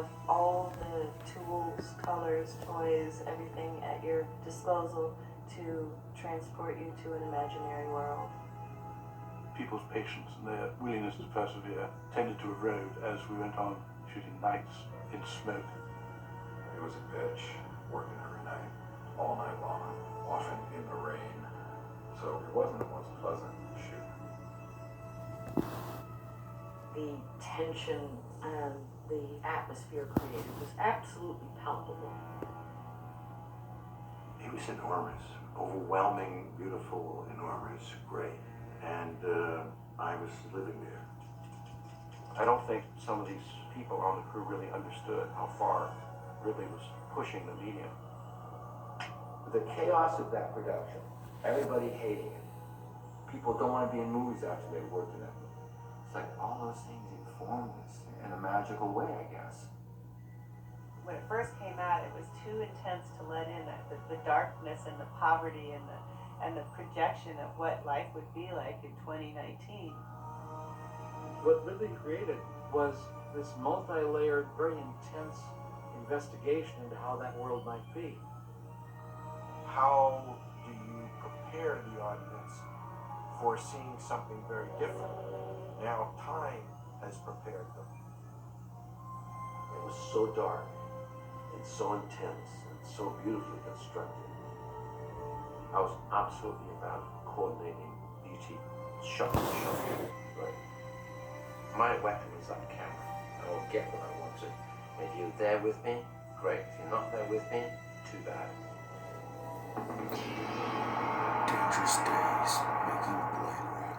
have all the tools, colors, toys, everything at your disposal to transport you to an imaginary world. People's patience and their willingness to persevere tended to erode as we went on shooting nights in smoke. It was a bitch, working every night, all night long, often in the rain. So it wasn't the most pleasant shoot. The tension and the atmosphere created was absolutely palpable. It was enormous, overwhelming, beautiful, enormous, great. And I was living there. I don't think some of these people on the crew really understood how far Ridley was pushing the medium. The chaos of that production, everybody hating it. People don't want to be in movies after they worked in it. It's like all those things informed us in a magical way, I guess. When it first came out, it was too intense to let in. The darkness and the poverty and the projection of what life would be like in 2019. What Ridley created was this multi-layered, very intense investigation into how that world might be. How do you prepare the audience for seeing something very different? Now time has prepared them. It was so dark and so intense and so beautifully constructed. I was absolutely about coordinating beauty, shot to shot. Right. My weapon is that camera. I will get what I want to. If you're there with me, great. If you're not there with me, too bad. Dangerous Days, making Blade Runner.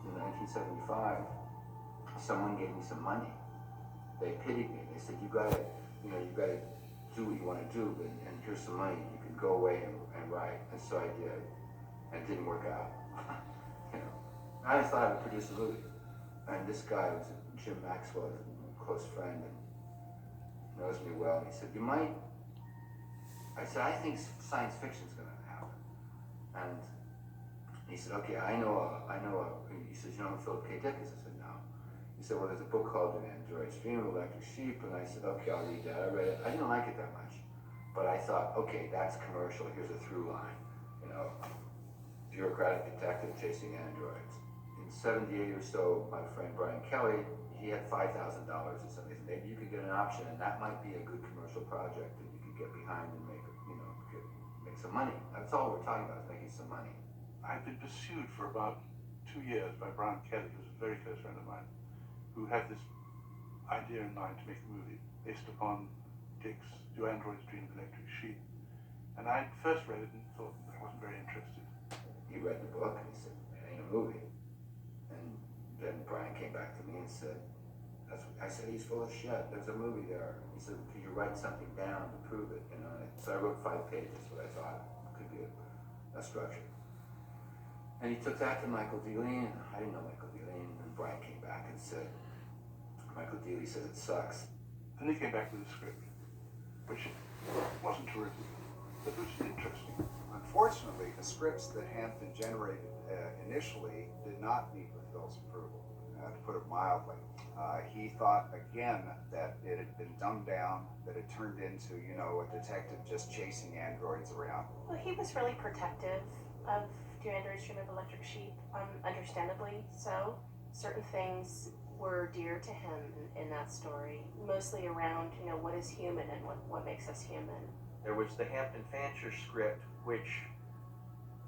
In 1975, someone gave me some money. They pitied me. They said, you gotta do what you want to do, and here's some money. You can go away and write. And so I did. And it didn't work out. I thought I would produce a movie. And this guy was Jim Maxwell, a close friend, and knows me well. And he said, you might. I said, I think science fiction's going to happen. And he said, okay, I know. He says, you know Philip K. Dick is? I said, no. He said, well, there's a book called An Android's Dream of Electric Sheep. And I said, okay, I'll read that. I read it. I didn't like it that much. But I thought, okay, that's commercial. Here's a through line. Bureaucratic detective chasing androids. In 78 or so, my friend Brian Kelly, he had $5,000 or something. Maybe you could get an option, and that might be a good commercial project that you could get behind and make some money. That's all we're talking about, is making some money. I'd been pursued for about 2 years by Brian Kelly, who was a very close friend of mine, who had this idea in mind to make a movie based upon Dick's Do Androids Dream of Electric Sheep. And I first read it and thought I wasn't very interested. He read the book and he said, it ain't a movie. And then Brian came back to me and said, I said, he's full of shit. There's a movie there. He said, could you write something down to prove it? So I wrote 5 pages, what I thought could be a structure. And he took that to Michael Dealey, and I didn't know Michael Dealey, and Brian came back and said, Michael Dealey says it sucks. Then he came back with a script, which wasn't terrific, but it was interesting. Unfortunately, the scripts that Hampton generated initially did not meet with Phil's approval, to put it mildly. He thought, again, that it had been dumbed down, that it turned into, a detective just chasing androids around. Well, he was really protective of Do Androids Dream of Electric Sheep, understandably so. Certain things were dear to him in that story, mostly around, what is human and what makes us human. There was the Hampton Fancher script, which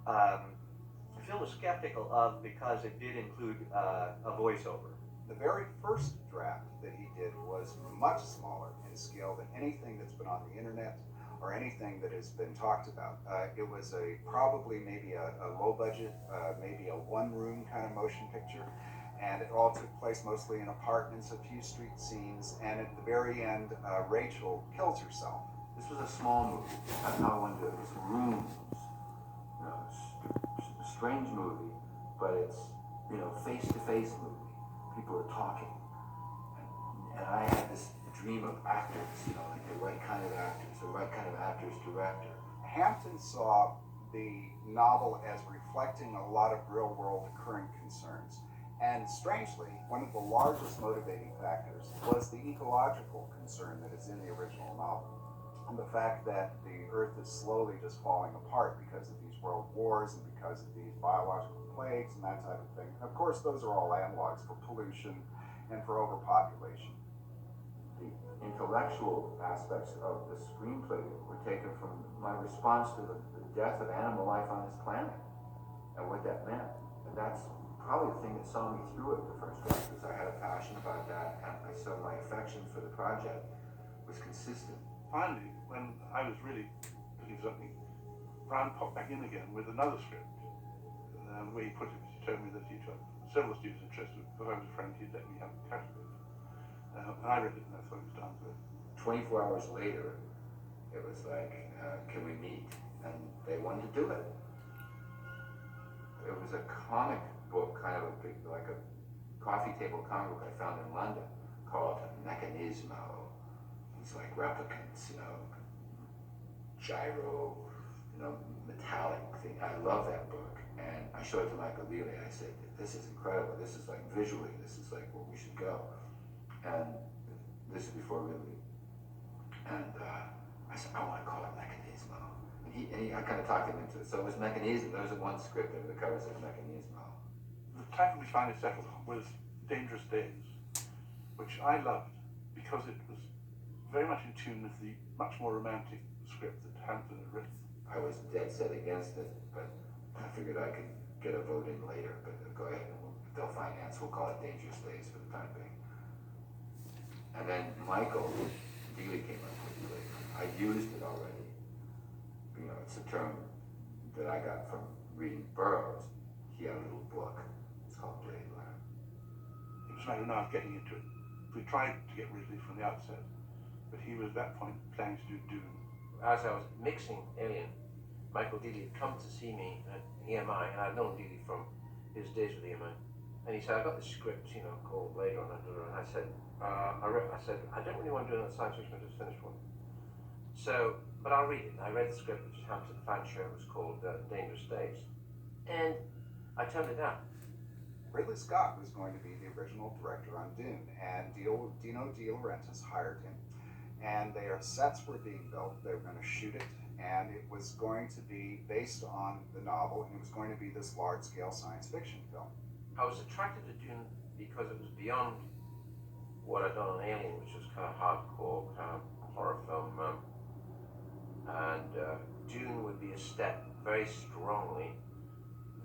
Phil was skeptical of because it did include a voiceover. The very first draft that he did was much smaller in scale than anything that's been on the internet or anything that has been talked about. It was probably maybe a low budget, maybe a one-room kind of motion picture, and it all took place mostly in apartments, a few street scenes, and at the very end, Rachel kills herself. This was a small movie. That's how I wanted to do it. It was rooms. A strange movie, but it's, face-to-face movie. People are talking. And I had this dream of actors, you know, like the right kind of actors, the right kind of actors director. Hampton saw the novel as reflecting a lot of real-world occurring concerns. And strangely, one of the largest motivating factors was the ecological concern that is in the original novel. And the fact that the Earth is slowly just falling apart because of these world wars and because of these biological plagues and that type of thing. And of course, those are all analogs for pollution and for overpopulation. The intellectual aspects of the screenplay were taken from my response to the death of animal life on this planet and what that meant. And that's probably the thing that saw me through it the first draft, because I had a passion about that, and I saw my affection for the project was consistent. Finally, when I was really looking for something, Brown popped back in again with another script. The way he put it was he told me that he'd got several students interested, because I was a friend, he'd let me have a cut of it. And I read it and I thought it was down to it. 24 hours later, it was like, can we meet? And they wanted to do it. It was a comic book, kind of a big, like a coffee table comic book I found in London called Mechanismo. It's like replicants, you know, gyro, you know, metallic thing. I love that book. And I showed it to Michael Lely. I said, this is incredible. This is like visually, this is like where we should go. And this is before Lely. And I said, I want to call it Mechanismo. And I kind of talked him into it. So it was Mechanismo. There was one script that the cover said Mechanismo. The title we finally settled on was Dangerous Days, which I loved because it was very much in tune with the much more romantic script that Hampton had written. I was dead set against it, but I figured I could get a vote in later. But go ahead, if they'll finance, we'll call it Dangerous Days for the time being. And then Michael Dealey came up with it. I used it already. You know, it's a term that I got from reading Burroughs. He had a little book. It's called Blade Runner. It was a matter of now getting into it. We tried to get Ridley from the outset, but he was at that point planning to do Dune. As I was mixing Alien, Michael Dealey had come to see me at EMI, and I'd known Dealey from his days with EMI. And he said, I got this script, you know, called Blade Runner, and I said, I don't really want to do another science fiction, I just finished one. So, but I'll read it. I read the script, which Hampton Fancher, it was called Dangerous Days. And I turned it down. Ridley Scott was going to be the original director on Dune, and Dino De Laurentiis hired him. And their sets were being built, they were going to shoot it, and it was going to be based on the novel, and it was going to be this large-scale science fiction film. I was attracted to Dune because it was beyond what I'd done on Alien, which was kind of hardcore, kind of horror film. And Dune would be a step very strongly,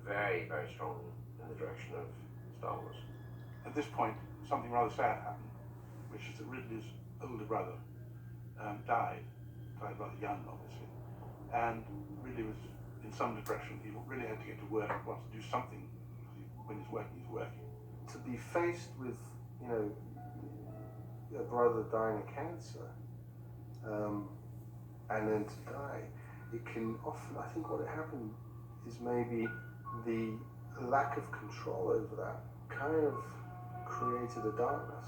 very, very strongly in the direction of Star Wars. At this point, something rather sad happened, which is that Ridley's older brother died rather young, obviously, and Ridley was in some depression. He really had to get to work, he wanted to do something. When he's working. To be faced with, you know, a brother dying of cancer, and then to die, it can often, I think what had happened is maybe the lack of control over that kind of created a darkness.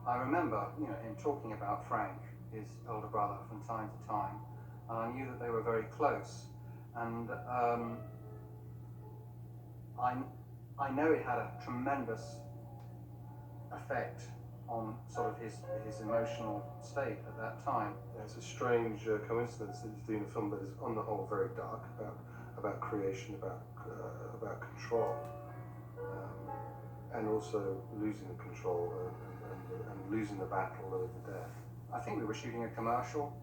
I remember, you know, him talking about Frank, his older brother, from time to time, and I knew that they were very close. And I know it had a tremendous effect on sort of his emotional state at that time. Yeah, it's a strange coincidence that he's doing a film that is, on the whole, very dark about creation, about control, and also losing the control and losing the battle over death. I think we were shooting a commercial.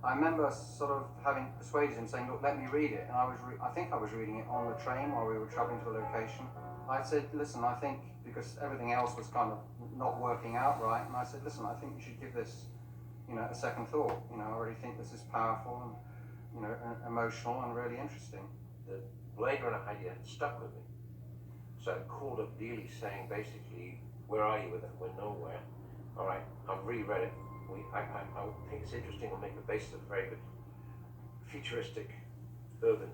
I remember sort of having persuaded him, saying, look, let me read it. And I think I was reading it on the train while we were traveling to a location. I said, listen, I think, because everything else was kind of not working out right, and I said, listen, I think you should give this, you know, a second thought. You know, I already think this is powerful and, you know, emotional and really interesting. The Blade Runner idea stuck with me. So I called up Dealey saying, basically, where are you with it? We're nowhere. All right, I've reread it. I think it's interesting. We'll make the basis of a very good futuristic, urban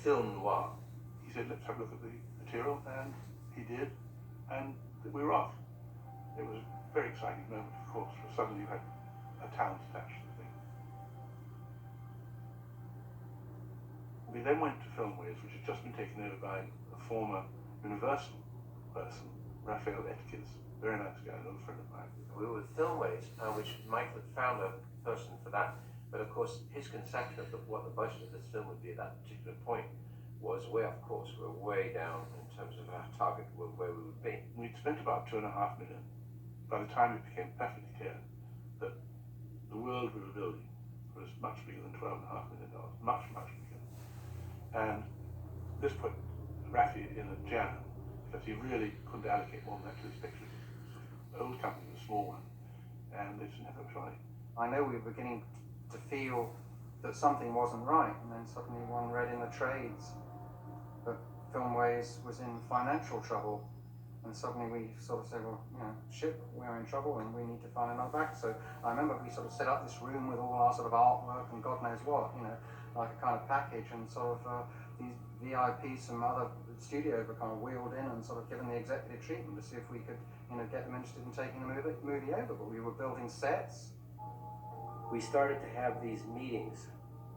film noir. He said, let's have a look at the material, and he did, and we were off. It was very exciting moment, of course, for suddenly you had a talent attached to the thing. We then went to Filmways, which had just been taken over by a former Universal person, Raphael Etkes, very nice guy, an old friend of mine. We were with Filmways, which Michael had found a person for that, but of course his conception of what the budget of this film would be at that particular point was way off course. We were way down in terms of our target, where we would be. We'd spent about $2.5 million. By the time it became perfectly clear that the world we were building was much bigger than $12.5 million, much, much bigger. And this put Rafi in a jam, because he really couldn't allocate more than that to this picture. The old company was a small one, and they just never tried. I know we were beginning to feel that something wasn't right, and then suddenly one read in the trades that Filmways was in financial trouble, and suddenly we sort of said, well, you know, shit, we're in trouble and we need to find another back. So I remember we sort of set up this room with all our sort of artwork and God knows what, you know, like a kind of package, and sort of these VIPs from other studios were kind of wheeled in and sort of given the executive treatment to see if we could, you know, get them interested in taking the movie over. But we were building sets. We started to have these meetings,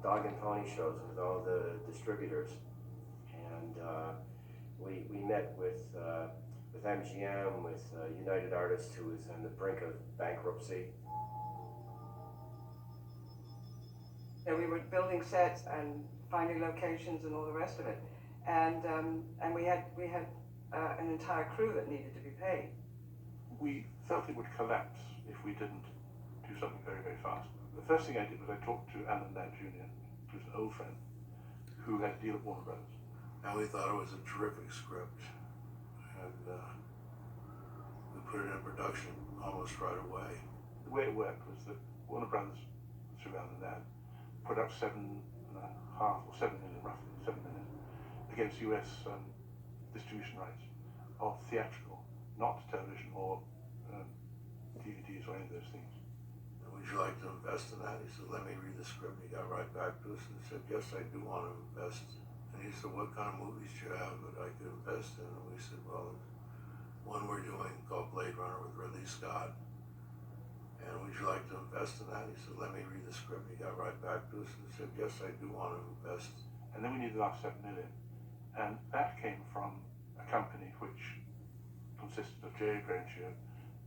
dog and pony shows, with all the distributors, and we met with MGM, with United Artists, who was on the brink of bankruptcy. Yeah, we were building sets and finding locations and all the rest of it, and we had an entire crew that needed to be paid. We felt it would collapse if we didn't do something very, very fast. The first thing I did was I talked to Alan Ladd Jr., who's an old friend, who had a deal at Warner Brothers. And we thought it was a terrific script, and we put it in production almost right away. The way it worked was that Warner Brothers, through Alan Ladd, put up $7.5 or $7 million, roughly $7 million, against US distribution rights of theatrical, not television or DVDs or any of those things. Would you like to invest in that? He said, let me read the script. He got right back to us and said, yes, I do want to invest. And he said, what kind of movies do you have that I could invest in? And we said, well, one we're doing called Blade Runner with Ridley Scott. And would you like to invest in that? He said, let me read the script. He got right back to us and said, yes, I do want to invest. And then we needed our $7 million. And that came from a company which consisted of Jerry Grancio,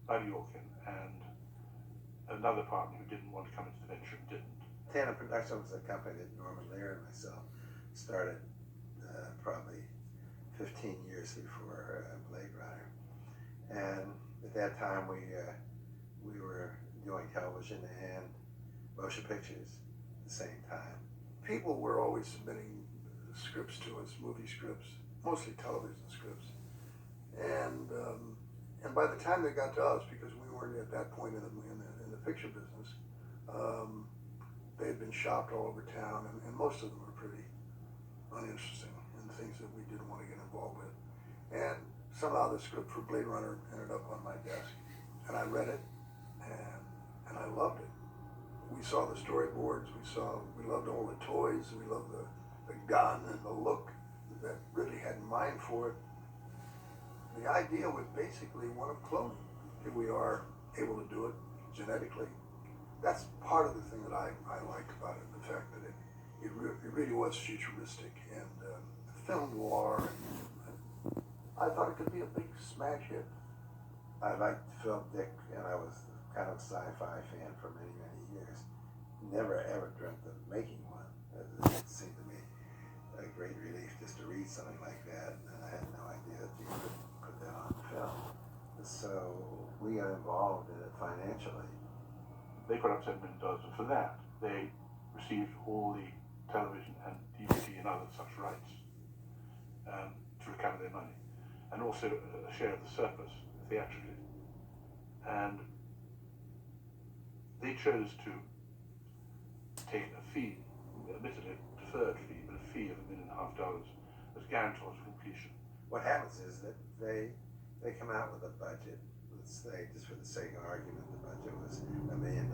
Buddy Orkin, and another partner who didn't want to come into the venture and didn't. Tandem Productions was a company that Norman Lear and myself started probably 15 years before Blade Runner. And at that time we were doing television and motion pictures at the same time. People were always submitting scripts to us, movie scripts, mostly television scripts. And by the time they got to us, because we weren't at that point in the picture business, they had been shopped all over town, and most of them were pretty uninteresting and things that we didn't want to get involved with. And somehow the script for Blade Runner ended up on my desk, and I read it, and I loved it. We saw the storyboards, we loved all the toys, we loved the gun and the look that Ridley had in mind for it. The idea was basically one of cloning. Here we are able to do it genetically. That's part of the thing that I liked about it, the fact that it really was futuristic and film noir. And I thought it could be a big smash hit. I liked Philip Dick, and I was kind of a sci-fi fan for many, many years. Never ever dreamt of making one. It seemed to me a great relief just to read something like that, and I had no idea that you could put that on film. So we got involved in it financially. They put up $7 million, and for that they received all the television and DVD and other such rights to recover their money, and also a share of the surplus theatrically. And they chose to take a fee, admittedly a deferred fee, but a fee of $1.5 million as guarantors of completion. What happens is that they come out with a budget. Let's say, just for the sake of argument, the budget was $1 million,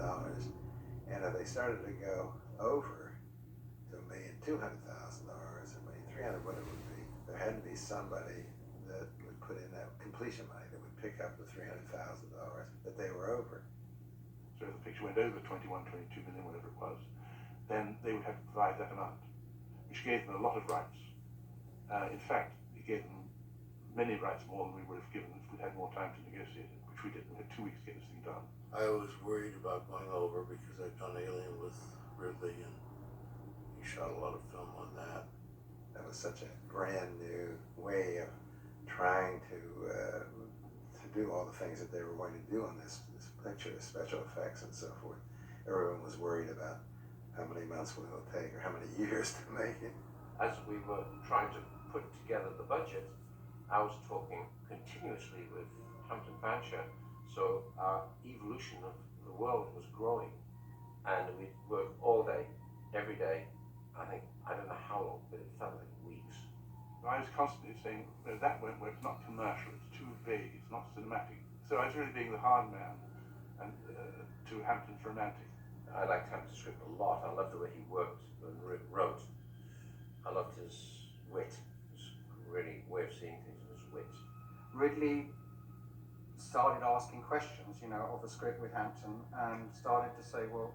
and if they started to go over to $1,200,000 or $1,300,000, whatever it would be, there had to be somebody that would put in that completion money that would pick up the $300,000 that they were over. So if the picture went over 21, 22 million, whatever it was, then they would have to provide that amount, which gave them a lot of rights. In fact, it gave them many rights more than we would have given if we'd had more time to negotiate it, which we did. We had 2 weeks to get this thing done. I was worried about going over because I'd done Alien with Ridley and he shot a lot of film on that. That was such a brand new way of trying to do all the things that they were going to do on this picture, the special effects and so forth. Everyone was worried about how many months it will take or how many years to make it. As we were trying to put together the budget, I was talking continuously with Hampton Fancher, so our evolution of the world was growing, and we'd work all day, every day. I don't know how long, but it felt like weeks. I was constantly saying, no, that won't work, it's not commercial, it's too vague, it's not cinematic. So I was really being the hard man and to Hampton's romantic. I liked Hampton's script a lot. I loved the way he worked and wrote. I loved his wit, his really way of seeing things, his wit. Ridley started asking questions, of the script with Hampton, and started to say, well,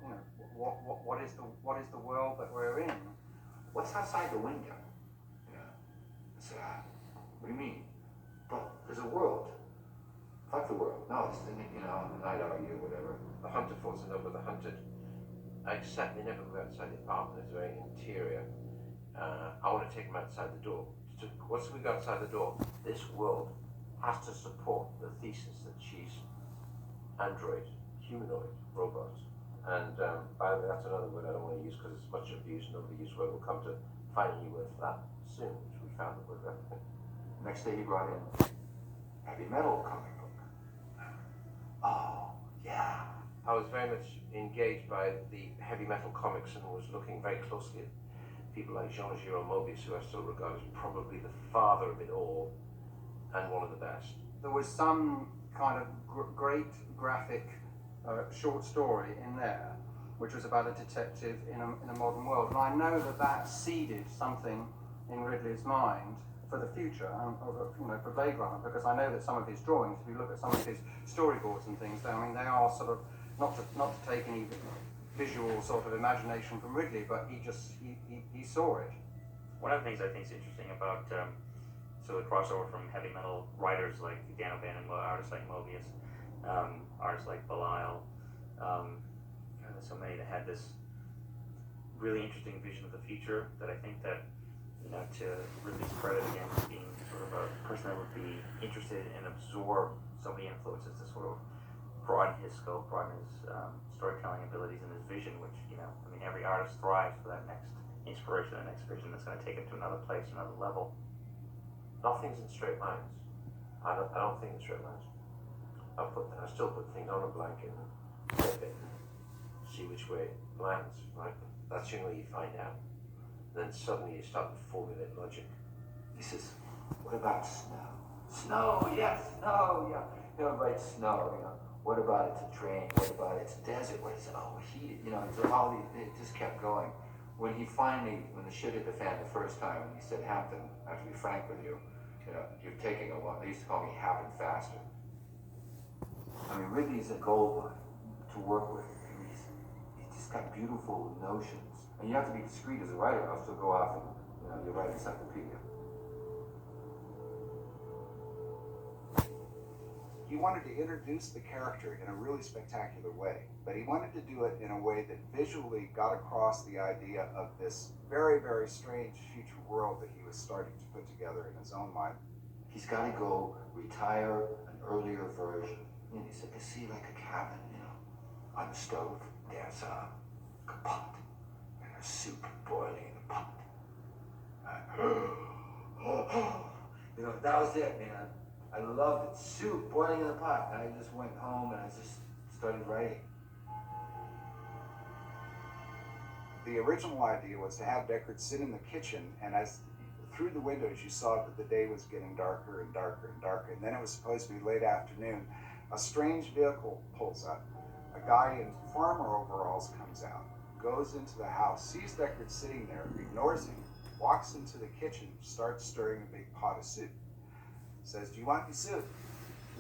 what is the world that we're in? What's outside the window? I said, what do you mean? Well, there's a world. Fuck the world. No, it's the, and I'd argue, whatever. The hunter falls in love with the hunted. Except they never go outside the apartment. It's very interior. I want to take them outside the door. Once we go outside the door, this world has to support the thesis that she's android, humanoid, robot. And by the way, that's another word I don't want to use because it's much abused and overused word. We'll come to find a new word for that soon, which we found the word replicant. Next day he brought in heavy metal comic book. Oh, yeah. I was very much engaged by the heavy metal comics and was looking very closely at people like Jean-Giraud Mobius, who I still regard as probably the father of it all and one of the best. There was some kind of great graphic short story in there, which was about a detective in a modern world. And I know that seeded something in Ridley's mind for the future, for Blade Runner, because I know that some of his drawings, if you look at some of his storyboards and things, they are sort of, not to take any visual sort of imagination from Ridley, but he saw it. One of the things I think is interesting about so the crossover from heavy metal writers like Dan O'Bannon, artists like Mobius, artists like Belial, there's so many that had this really interesting vision of the future that I think that, to Ridley's credit again, being sort of a person that would be interested and absorb so many influences to sort of broaden his scope, broaden his storytelling abilities and his vision, which, every artist thrives for that next inspiration, the next vision that's going to take it to another place, another level. Nothing's in straight lines. I don't think in straight lines. I still put things on a blanket and flip it and see which way it lands, right? That's the only way you find out. And then suddenly you start to formulate logic. He says, what about snow? Snow, yes, snow, yeah. Right, snow, What about it's a train? What about it's desert? What is it? Oh, heated, it's all these, it just kept going. When the shit hit the fan the first time, and he said, Hampton, I have to be frank with you, you're taking a while. They used to call me Happen Faster. Ridley's a gold mine to work with. He's just got beautiful notions. And you have to be discreet as a writer, else you'll go off and, you'll write encyclopedia. He wanted to introduce the character in a really spectacular way, but he wanted to do it in a way that visually got across the idea of this very, very strange future world that he was starting to put together in his own mind. He's got to go retire an earlier version. He said, you see, like a cabin, on the stove, there's a pot, and there's soup boiling in the pot. That was it, man. I loved it. Soup boiling in the pot. And I just went home and I just started writing. The original idea was to have Deckard sit in the kitchen, and through the windows you saw that the day was getting darker and darker and darker, and then it was supposed to be late afternoon. A strange vehicle pulls up. A guy in farmer overalls comes out, goes into the house, sees Deckard sitting there, ignores him, walks into the kitchen, starts stirring a big pot of soup. Says, do you want any soup?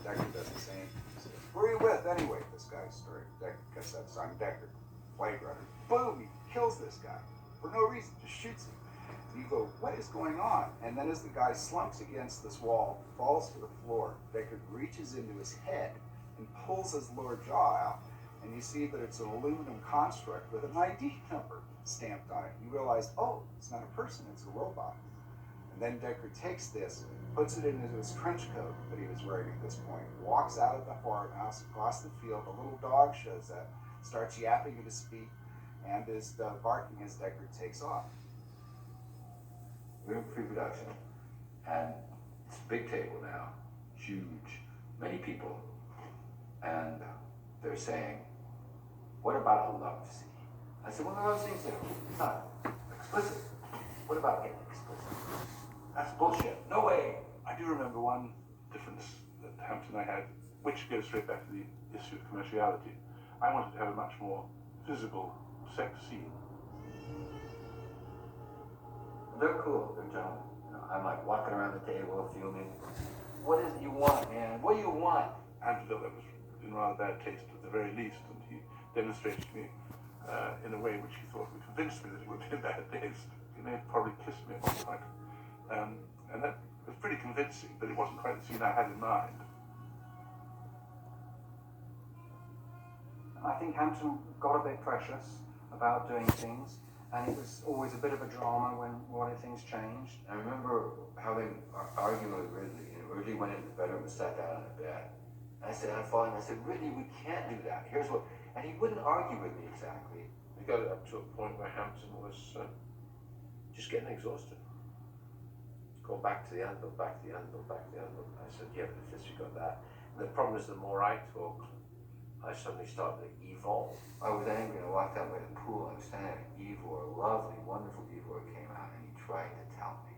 Decker does the same. He says, "Who are you with anyway?" This guy's story. Decker says, "I'm Decker, Blade Runner." Boom! He kills this guy for no reason, just shoots him. And you go, "What is going on?" And then as the guy slumps against this wall, falls to the floor, Decker reaches into his head and pulls his lower jaw out. And you see that it's an aluminum construct with an ID number stamped on it. You realize, oh, it's not a person, it's a robot. And then Decker takes this, puts it into his trench coat that he was wearing at this point, walks out of the farmhouse, across the field, a little dog shows up, starts yapping at his feet, and is barking as Decker takes off. We're in pre-production, and it's a big table now, huge, many people, and they're saying, "What about a love scene?" I said, "Well, the love scenes are not explicit. What about getting explicit?" That's bullshit. No way. I do remember one difference that Hampton and I had, which goes straight back to the issue of commerciality. I wanted to have a much more physical sex scene. They're cool. They're gentlemen. You know, I'm like walking around the table, fuming. What is it you want, man? What do you want? Hampton felt that was in rather bad taste at the very least, and he demonstrated to me in a way which he thought would convince me that it would be in bad taste. He may have probably kissed me at one point. And that was pretty convincing, but it wasn't quite the scene I had in mind. I think Hampton got a bit precious about doing things, and it was always a bit of a drama when things changed. I remember having an argument with Ridley, and Ridley went into the bedroom and sat down on the bed. And I said, I said, "Ridley, we can't do that. Here's what," and he wouldn't argue with me exactly. We got it up to a point where Hampton was just getting exhausted. Go back to the anvil, back to the anvil, back to the anvil. I said, "Yeah, but if this, you got that." And the problem is, the more I talked, I suddenly started to evolve. I was angry and I walked out by the pool. I was standing there, and Ivor, lovely, wonderful Ivor, came out and he tried to tell me.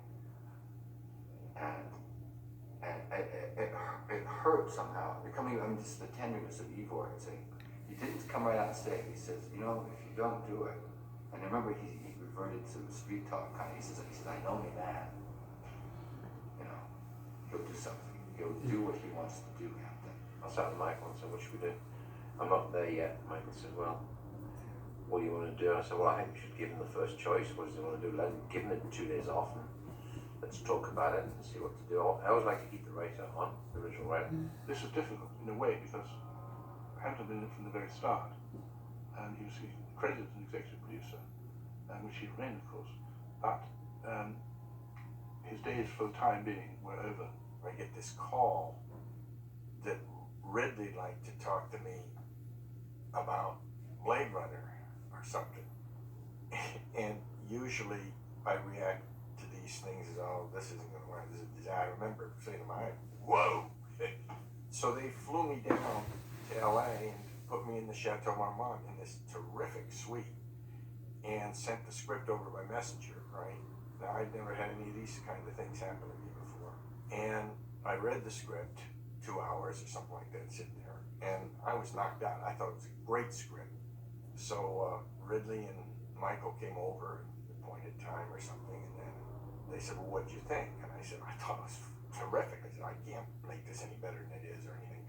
And it hurt somehow. Just the tenderness of Ivor. He didn't come right out and say it. He says, "You know, if you don't do it," and I remember he reverted to street talk kind of. He said, "I know me, man. You know, he'll do something. He'll do what he wants to do, Captain." I sat with Michael and said, "What should we do?" "I'm not there yet." Michael said, "Well, what do you want to do?" I said, "Well, I think we should give him the first choice. What does he want to do? Give him the 2 days off and let's talk about it and see what to do." I always like to keep the writer on, the original writer. This was difficult in a way because Hampton had been in it from the very start, and he was credited as an executive producer, which he remained, of course. But his days, for the time being, were over. I get this call that Ridley'd like to talk to me about Blade Runner or something. And usually I react to these things as, "Oh, this isn't going to work. This is a disaster." I remember saying to my, "Whoa!" So they flew me down to LA and put me in the Chateau Marmont in this terrific suite and sent the script over by messenger, right? Now, I'd never had any of these kind of things happen to me before. And I read the script, 2 hours or something like that, sitting there, and I was knocked out. I thought it was a great script. So Ridley and Michael came over at the appointed time or something, and then they said, "Well, what'd you think?" And I said, "I thought it was terrific." I said, "I can't make this any better than it is or anything."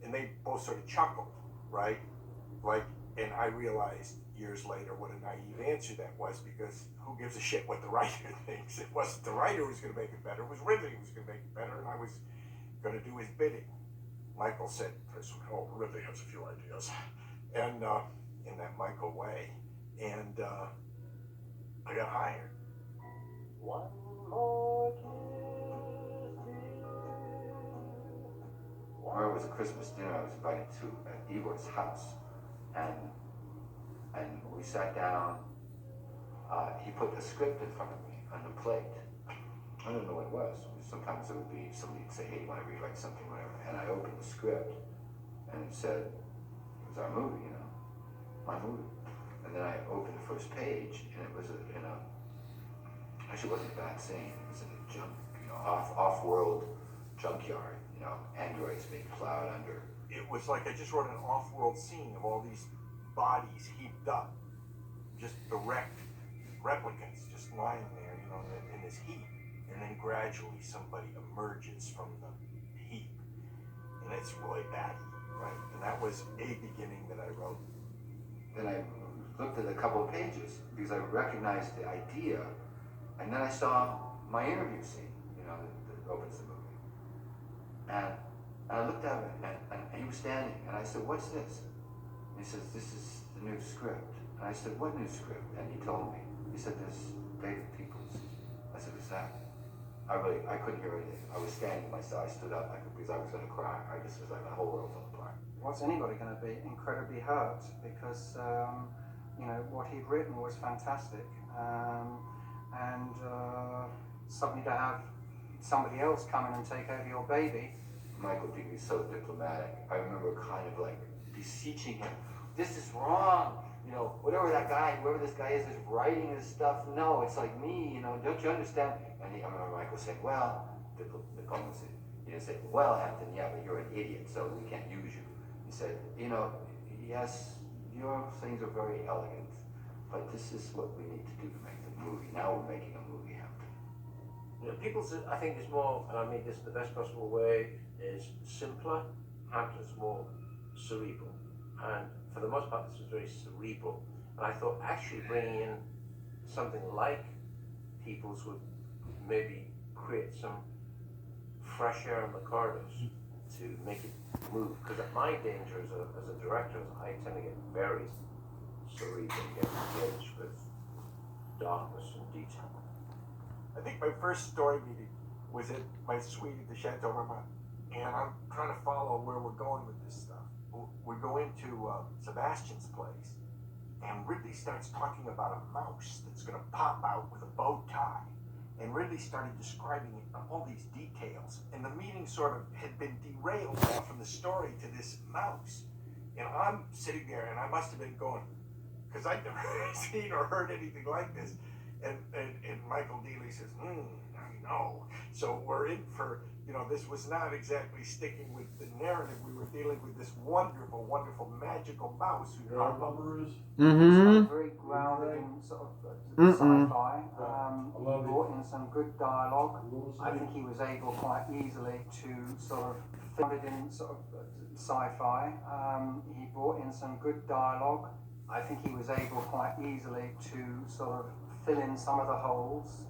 And they both sort of chuckled, right? And I realized years later what a naive answer that was, because who gives a shit what the writer thinks? It wasn't the writer who was going to make it better. It was Ridley who was going to make it better, and I was going to do his bidding. Michael said, "Oh, Ridley has a few ideas," and in that Michael way, and I got hired. One more kiss. Or it was a Christmas dinner I was invited to at Ivor's house, and we sat down. He put the script in front of me on the plate. I don't know what it was. Sometimes it would be somebody would say, "Hey, you want to rewrite something, whatever?" And I opened the script, and it said, "It was our movie, you know, my movie." And then I opened the first page, and it was actually, it wasn't a bad scene. It was in a junk, off-world junkyard. Androids being plowed under. It was like I just wrote an off-world scene of all these bodies heaped up, just erect replicants just lying there, in this heap, and then gradually somebody emerges from the heap, it's really batty, right? And that was a beginning that I wrote. Then I looked at a couple of pages because I recognized the idea, and then I saw my interview scene, you know, that opens the movie. And I looked at him, and he was standing, and I said, "What's this?" And he says, "This is the new script." And I said, "What new script?" And he told me. He said, "There's David Peoples." I said, "What's that?" I couldn't hear anything. I was standing myself. I stood up because I was going to cry. I just was like, my whole world fell apart. What's anybody going to be incredibly hurt because you know what he'd written was fantastic, and suddenly to have somebody else come in and take over your baby. Michael D. was so diplomatic. I remember kind of like beseeching him, "This is wrong. You know, whatever that guy, whoever this guy is writing this stuff. No, it's like me. You know, don't you understand?" And I remember Michael saying, "Well," diplomacy. He didn't say, "Well, Hampton, yeah, but you're an idiot, so we can't use you." He said, "You know, yes, your things are very elegant, but this is what we need to do to make the movie. Now we're making a movie, Hampton." You know, People's, I think, is more, and I mean this the best possible way, is simpler. Hampton's more cerebral. And for the most part, this was very cerebral. And I thought actually bringing in something like People's would maybe create some fresh air in the corridors to make it move. Because my danger as a director is I tend to get very cerebral, get engaged with darkness and detail. I think my first story meeting was at my suite at the Chateau Marmont, and I'm trying to follow where we're going with this stuff. We go into Sebastian's place, and Ridley starts talking about a mouse that's going to pop out with a bow tie. And Ridley started describing all these details, and the meeting sort of had been derailed now from the story to this mouse. And I'm sitting there, and I must have been going, because I'd never seen or heard anything like this. And Michael Dealey says, I know. So we're in for, you know, this was not exactly sticking with the narrative. We were dealing with this wonderful, wonderful, magical mouse who popped up. It's very grounded in sort of sci-fi. He brought in some good dialogue. I think he was able quite easily to sort of fill it in sort of sci-fi. He brought in some good dialogue. I think he was able quite easily to sort of fill in some of the holes.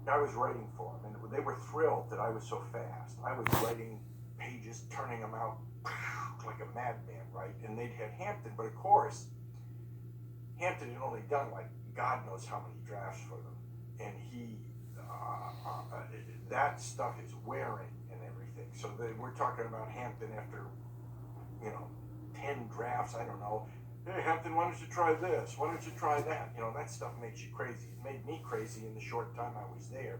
I was writing for them, and they were thrilled that I was so fast. I was writing pages, turning them out like a madman, right? And they'd had Hampton, but of course, Hampton had only done like God knows how many drafts for them, and he that stuff is wearing and everything. So we're talking about Hampton after 10 drafts. I don't know. Hey, Hampton, why don't you try this? Why don't you try that? You know, that stuff makes you crazy. It made me crazy in the short time I was there.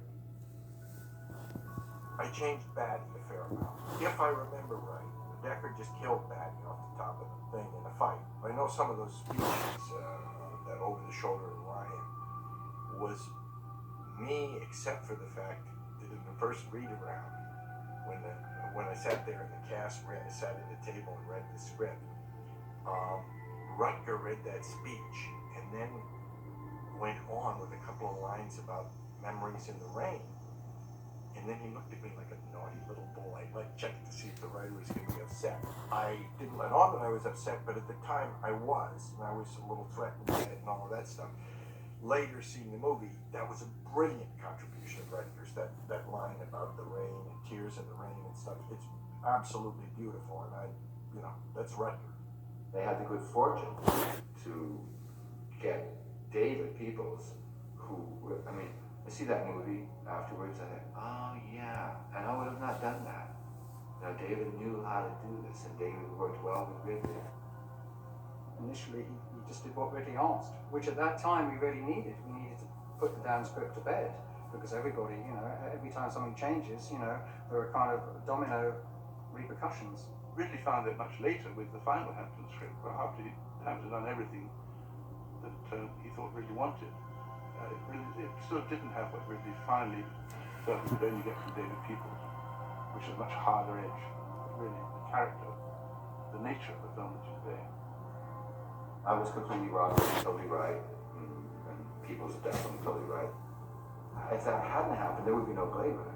I changed Batty a fair amount. If I remember right, Decker just killed Batty off the top of the thing in a fight. I know some of those speeches, that over-the-shoulder in Ryan, was me, except for the fact that in the first read-around, when I sat there and the cast sat at the table and read the script, Rutger read that speech and then went on with a couple of lines about memories in the rain. And then he looked at me like a naughty little boy, like checking to see if the writer was going to be upset. I didn't let on that I was upset, but at the time I was, and I was a little threatened by it and all of that stuff. Later, seeing the movie, that was a brilliant contribution of Rutger's, that line about the rain and tears in the rain and stuff. It's absolutely beautiful, and that's Rutger. They had the good fortune to get David Peoples, who, I mean, I see that movie afterwards, and I think, oh yeah, and I would have not done that. You know, David knew how to do this, and David worked well with Ridley. Initially, he just did what Ridley asked, which at that time we really needed. We needed to put the damn script to bed, because everybody, every time something changes, there are kind of domino repercussions. Ridley found it much later with the final Hampton script, where after Hampton done everything that he thought Ridley wanted, it still didn't have what Ridley finally felt he could only get from David Peoples, which is a much harder edge. Really, the character, the nature of the film that you convey. I was completely wrong, totally right, and Peoples is definitely totally right. If that hadn't happened, there would be no Blade Runner.